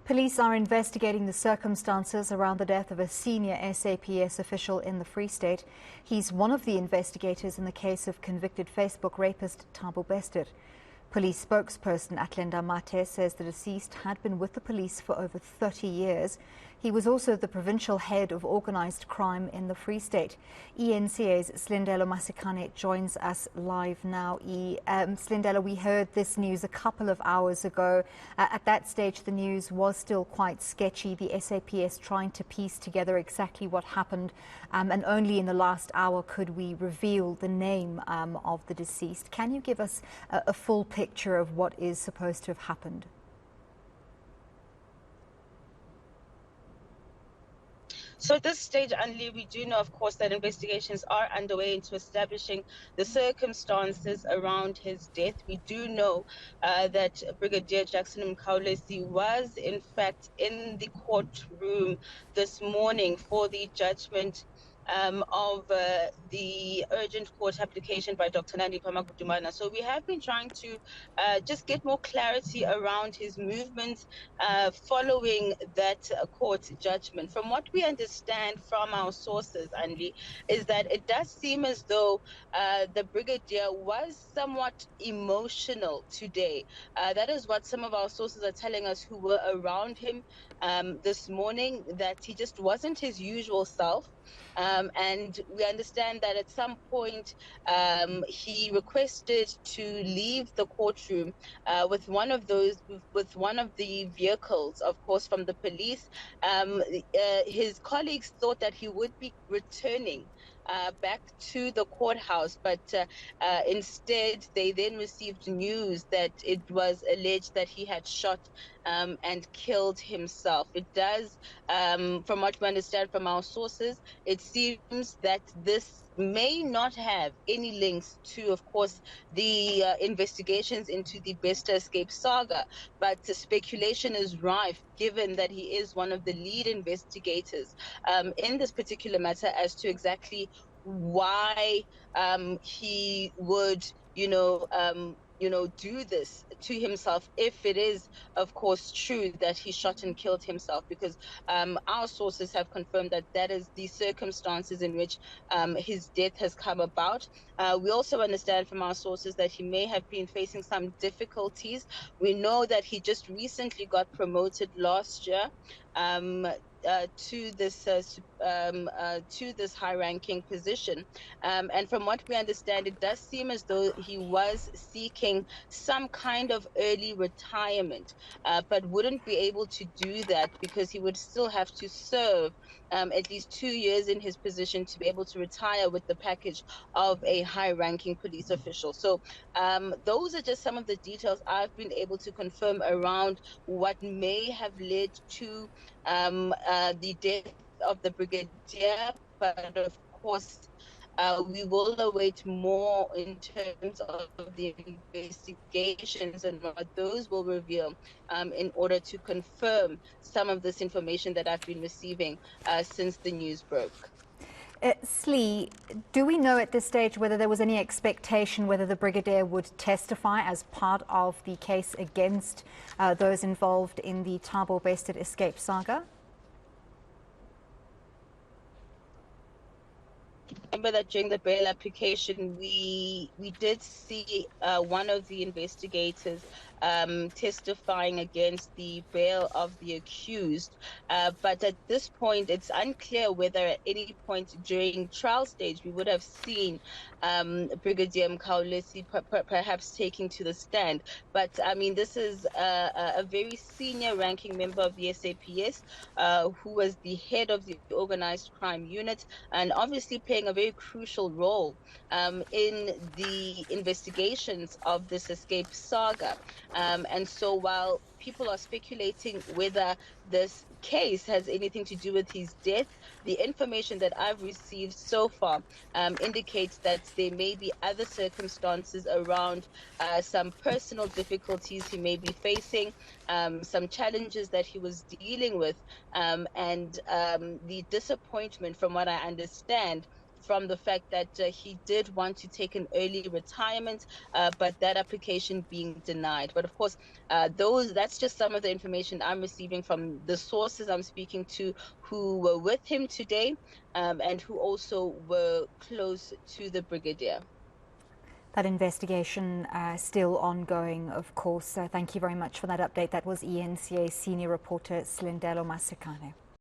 Police are investigating the circumstances around the death of a senior SAPS official in the Free State. He's one of the investigators in the case of convicted Facebook rapist Thabo Bester. Police spokesperson Atlenda Mate says the deceased had been with the police for over 30 years. He was also the provincial head of organised crime in the Free State. eNCA's Silindelo Masikane joins us live now. Silindelo, we heard this news a couple of hours ago. At that stage, the news was still quite sketchy. The SAPS trying to piece together exactly what happened, and only in the last hour could we reveal the name of the deceased. Can you give us a full picture of what is supposed to have happened? So at this stage, Anli, we do know, of course, that investigations are underway into establishing the circumstances around his death. We do know that Brigadier Jackson Mkhawulesi was, in fact, in the courtroom this morning for the judgment of the urgent court application by Dr. Nandi Pamagudumana. So we have been trying to just get more clarity around his movements following that court judgment. From what we understand from our sources, Andy, is that it does seem as though the brigadier was somewhat emotional today. That is what some of our sources are telling us who were around him this morning, that he just wasn't his usual self. And we understand that at some point he requested to leave the courtroom with one of the vehicles, of course, from the police. His colleagues thought that he would be returning back to the courthouse, but instead they then received news that it was alleged that he had shot and killed himself. It does, from what we understand from our sources, it seems that this may not have any links to, of course, the investigations into the Bester escape saga, but speculation is rife given that he is one of the lead investigators in this particular matter as to exactly why he would, do this to himself, if it is, of course, true that he shot and killed himself, because our sources have confirmed that that is the circumstances in which his death has come about. We also understand from our sources that he may have been facing some difficulties. We know that he just recently got promoted last year to this high-ranking position, and from what we understand, it does seem as though he was seeking some kind of early retirement, but wouldn't be able to do that because he would still have to serve at least 2 years in his position to be able to retire with the package of a high-ranking police official. So those are just some of the details I've been able to confirm around what may have led to the death of the brigadier, but of course we will await more in terms of the investigations and what those will reveal in order to confirm some of this information that I've been receiving since the news broke. Slee, do we know at this stage whether there was any expectation whether the brigadier would testify as part of the case against those involved in the Thabo Bester escape saga? Remember that during the bail application, we did see one of the investigators testifying against the bail of the accused, but at this point it's unclear whether at any point during trial stage we would have seen Brigadier Mkhawulesi perhaps taking to the stand. But I mean, this is a very senior ranking member of the SAPS who was the head of the organized crime unit, and obviously playing a very crucial role in the investigations of this escape saga. And so while people are speculating whether this case has anything to do with his death, the information that I've received so far indicates that there may be other circumstances around some personal difficulties he may be facing, some challenges that he was dealing with, and the disappointment, from what I understand, from the fact that he did want to take an early retirement, but that application being denied. But of course, that's just some of the information I'm receiving from the sources I'm speaking to who were with him today, and who also were close to the brigadier. That investigation still ongoing, of course. Thank you very much for that update. That was eNCA senior reporter Silindelo Masikane.